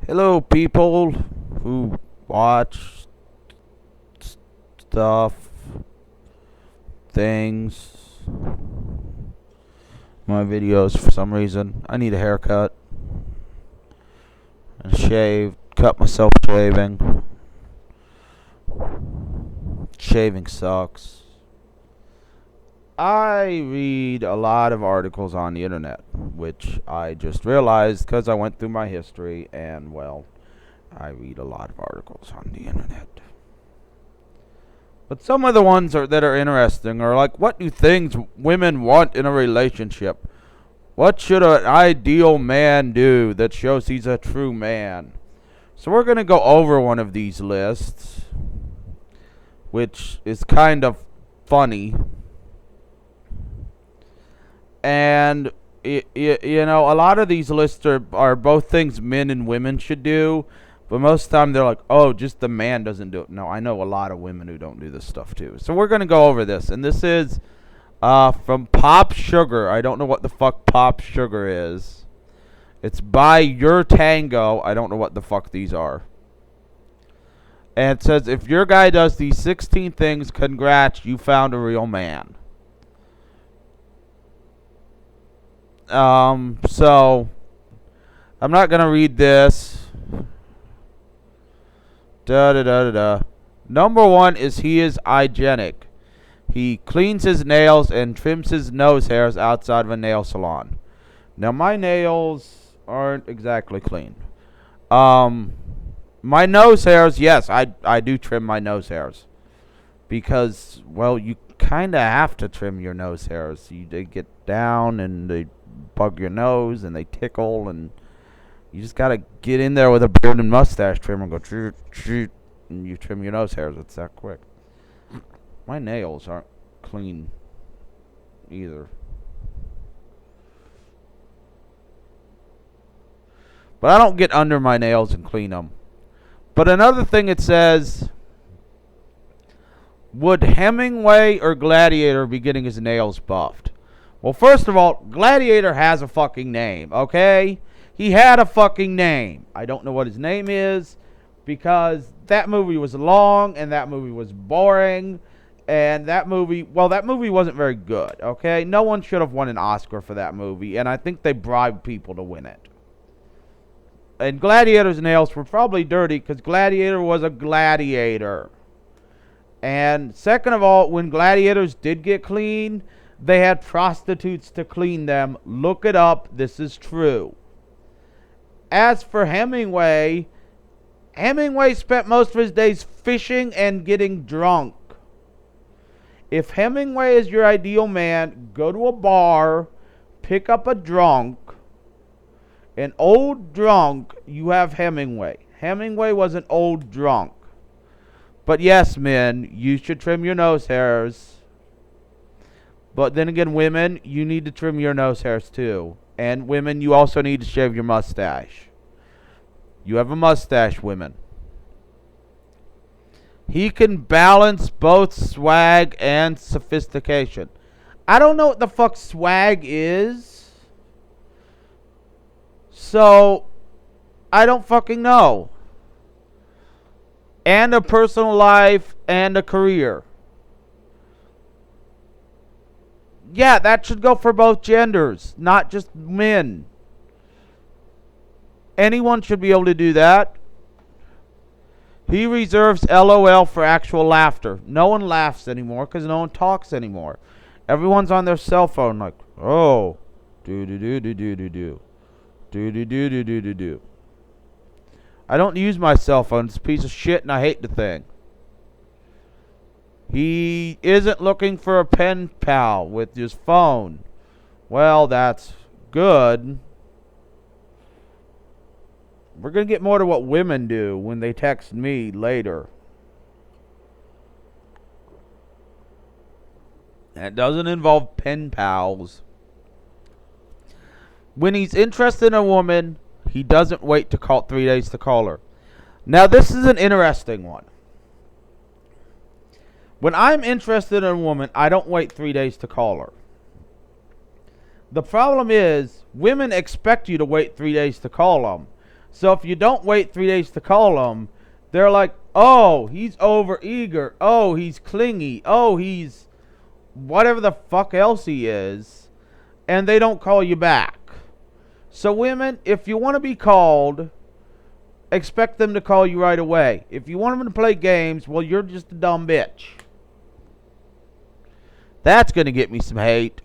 Hello, people who watch stuff, things, my videos for some reason. I need a haircut and shave, cut myself shaving. Shaving sucks. I read a lot of articles on the internet, which I just realized because I went through my history and, well, I read a lot of articles on the internet. But some of the ones that are interesting are like, what do things women want in a relationship? What should an ideal man do that shows he's a true man? So we're going to go over one of these lists, which is kind of funny. And, a lot of these lists are both things men and women should do. But most of the time they're like, oh, just the man doesn't do it. No, I know a lot of women who don't do this stuff too. So we're going to go over this. And this is from Pop Sugar. I don't know what the fuck Pop Sugar is. It's by Your Tango. I don't know what the fuck these are. And it says, if your guy does these 16 things, congrats, you found a real man. So I'm not going to read this. Number one is he is hygienic. He cleans his nails and trims his nose hairs outside of a nail salon. Now, my nails aren't exactly clean. My nose hairs, yes, I do trim my nose hairs. Because, well, you kind of have to trim your nose hairs. They get down and they bug your nose and they tickle, and you just gotta get in there with a beard and mustache trimmer and go shoot, shoot, and you trim your nose hairs. It's that quick. My nails aren't clean either. But I don't get under my nails and clean them. But another thing it says, would Hemingway or Gladiator be getting his nails buffed? Well, first of all, Gladiator has a fucking name, okay? He had a fucking name. I don't know what his name is because that movie was long and that movie was boring. And that movie wasn't very good, okay? No one should have won an Oscar for that movie. And I think they bribed people to win it. And Gladiator's nails were probably dirty because Gladiator was a gladiator. And second of all, when gladiators did get clean, they had prostitutes to clean them. Look it up. This is true. As for Hemingway, Hemingway spent most of his days fishing and getting drunk. If Hemingway is your ideal man, go to a bar, pick up a drunk. An old drunk, you have Hemingway. Hemingway was an old drunk. But yes, men, you should trim your nose hairs. But then again, women, you need to trim your nose hairs too. And women, you also need to shave your mustache. You have a mustache, women. He can balance both swag and sophistication. I don't know what the fuck swag is. So, I don't fucking know. And a personal life and a career. Yeah, that should go for both genders, not just men. Anyone should be able to do that. He reserves LOL for actual laughter. No one laughs anymore because no one talks anymore. Everyone's on their cell phone like, oh, do-do-do-do-do-do-do. Do-do-do-do-do-do-do. I don't use my cell phone. It's a piece of shit and I hate the thing. He isn't looking for a pen pal with his phone. Well, that's good. We're going to get more to what women do when they text me later. That doesn't involve pen pals. When he's interested in a woman, he doesn't wait to call 3 days to call her. Now, this is an interesting one. When I'm interested in a woman, I don't wait 3 days to call her. The problem is, women expect you to wait 3 days to call them. So if you don't wait 3 days to call them, they're like, oh, he's over eager. Oh, he's clingy. Oh, he's whatever the fuck else he is. And they don't call you back. So women, if you want to be called, expect them to call you right away. If you want them to play games, well, you're just a dumb bitch. That's going to get me some hate.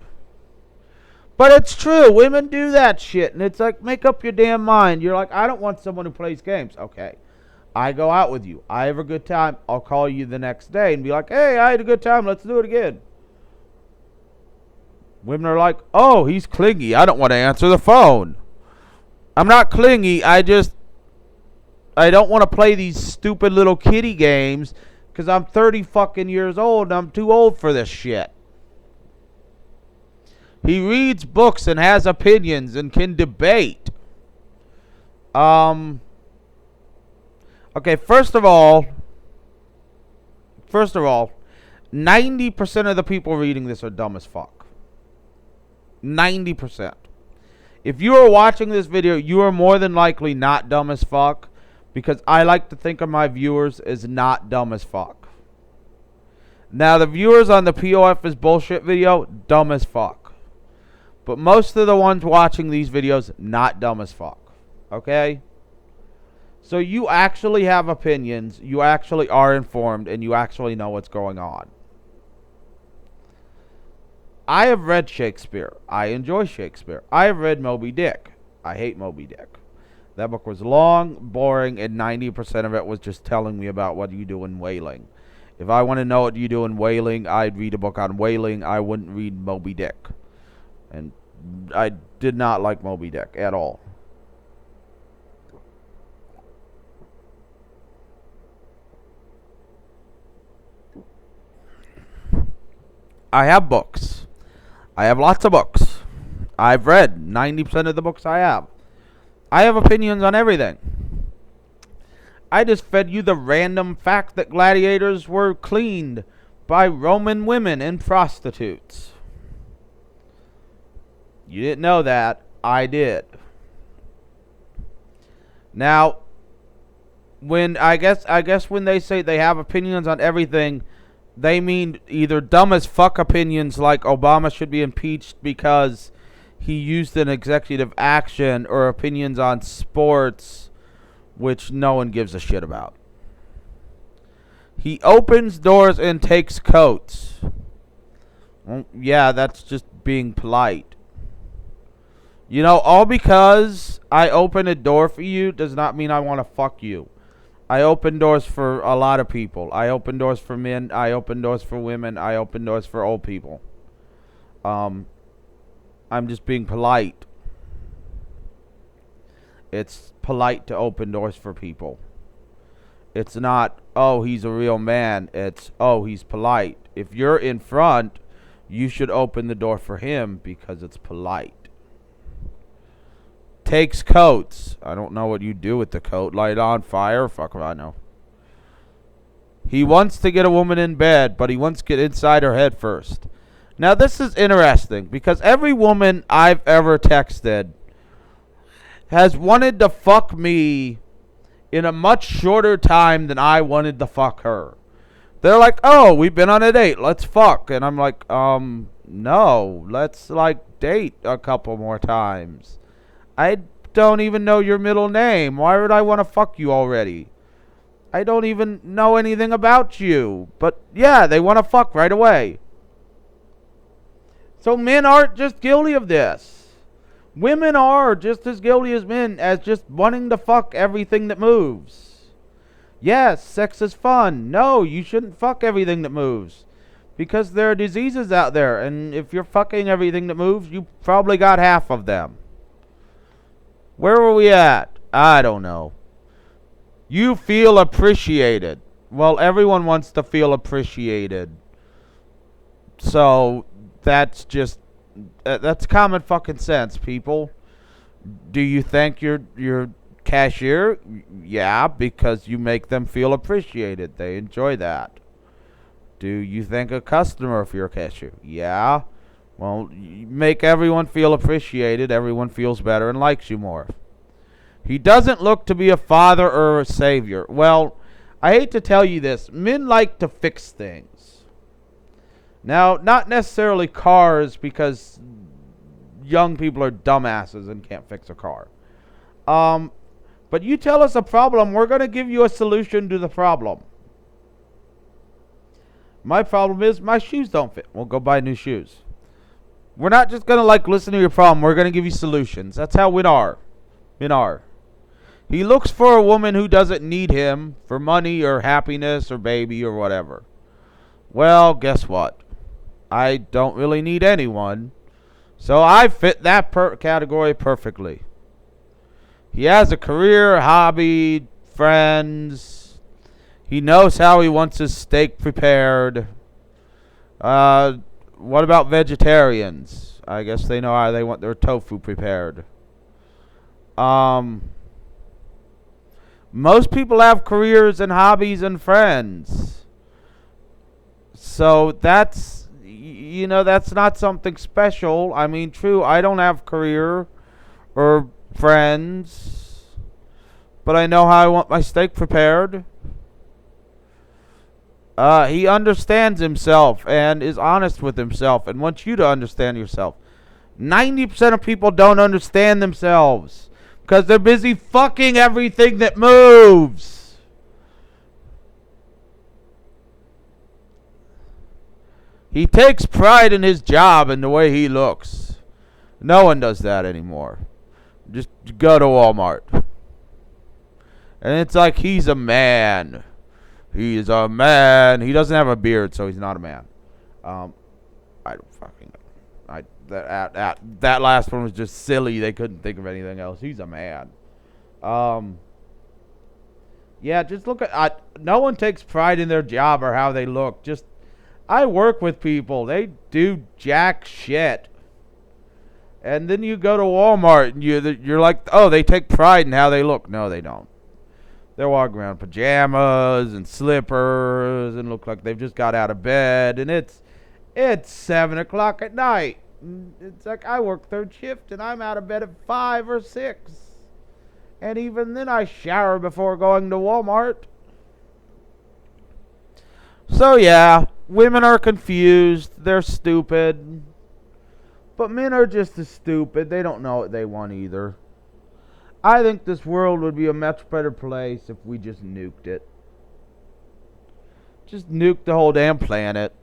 But it's true. Women do that shit. And it's like, make up your damn mind. You're like, I don't want someone who plays games. Okay. I go out with you. I have a good time. I'll call you the next day and be like, hey, I had a good time. Let's do it again. Women are like, oh, he's clingy. I don't want to answer the phone. I'm not clingy. I don't want to play these stupid little kiddie games because I'm 30 fucking years old and I'm too old for this shit. He reads books and has opinions and can debate. Okay, first of all, 90% of the people reading this are dumb as fuck. 90%. If you are watching this video, you are more than likely not dumb as fuck, because I like to think of my viewers as not dumb as fuck. Now, the viewers on the POF is bullshit video, dumb as fuck. But most of the ones watching these videos, not dumb as fuck. Okay? So you actually have opinions, you actually are informed, and you actually know what's going on. I have read Shakespeare. I enjoy Shakespeare. I have read Moby Dick. I hate Moby Dick. That book was long, boring, and 90% of it was just telling me about what you do in whaling. If I want to know what you do in whaling, I'd read a book on whaling. I wouldn't read Moby Dick. And I did not like Moby Dick at all. I have books. I have lots of books. I've read 90% of the books I have. I have opinions on everything. I just fed you the random fact that gladiators were cleaned by Roman women and prostitutes. You didn't know that. I did. Now, when I guess when they say they have opinions on everything, they mean either dumb as fuck opinions like Obama should be impeached because he used an executive action, or opinions on sports which no one gives a shit about. He opens doors and takes coats. Well, yeah, that's just being polite. You know, all because I open a door for you does not mean I want to fuck you. I open doors for a lot of people. I open doors for men. I open doors for women. I open doors for old people. I'm just being polite. It's polite to open doors for people. It's not, oh, he's a real man. It's, oh, he's polite. If you're in front, you should open the door for him because it's polite. Takes coats. I don't know what you do with the coat. Light on fire? Fuck if I know. He wants to get a woman in bed, but he wants to get inside her head first. Now, this is interesting because every woman I've ever texted has wanted to fuck me in a much shorter time than I wanted to fuck her. They're like, oh, we've been on a date. Let's fuck. And I'm like, no. Let's, date a couple more times. I don't even know your middle name. Why would I want to fuck you already? I don't even know anything about you. But, yeah, they want to fuck right away. So men aren't just guilty of this. Women are just as guilty as men as just wanting to fuck everything that moves. Yes, sex is fun. No, you shouldn't fuck everything that moves. Because there are diseases out there. And if you're fucking everything that moves, you probably got half of them. Where were we at? I don't know. You feel appreciated. Well, everyone wants to feel appreciated. So, that's just... that's common fucking sense, people. Do you thank your cashier? Yeah, because you make them feel appreciated. They enjoy that. Do you thank a customer if you're a cashier? Yeah. Well, you make everyone feel appreciated. Everyone feels better and likes you more. He doesn't look to be a father or a savior. Well, I hate to tell you this. Men like to fix things. Now, not necessarily cars, because young people are dumbasses and can't fix a car. But you tell us a problem, we're going to give you a solution to the problem. My problem is my shoes don't fit. We'll go buy new shoes. We're not just going to like listen to your problem. We're going to give you solutions. That's how men are. Men are. He looks for a woman who doesn't need him for money or happiness or baby or whatever. Well, guess what? I don't really need anyone. So I fit that category perfectly. He has a career, hobby, friends. He knows how he wants his steak prepared. What about vegetarians? I guess they know how they want their tofu prepared. Most people have careers and hobbies and friends. So that's, that's not something special. I mean, true, I don't have career or friends, but I know how I want my steak prepared. He understands himself and is honest with himself and wants you to understand yourself. 90% of people don't understand themselves because they're busy fucking everything that moves. He takes pride in his job and the way he looks. No one does that anymore. Just go to Walmart. And it's like he's a man. He's a man. He doesn't have a beard, so he's not a man. I don't fucking know. That last one was just silly. They couldn't think of anything else. He's a man. Yeah, just look at... no one takes pride in their job or how they look. Just... I work with people. They do jack shit. And then you go to Walmart and you're like, oh, they take pride in how they look. No, they don't. They're walking around in pajamas and slippers and look like they've just got out of bed. And it's 7 o'clock at night. It's like I work third shift and I'm out of bed at 5 or 6. And even then I shower before going to Walmart. So yeah, women are confused. They're stupid. But men are just as stupid. They don't know what they want either. I think this world would be a much better place if we just nuked it. Just nuke the whole damn planet.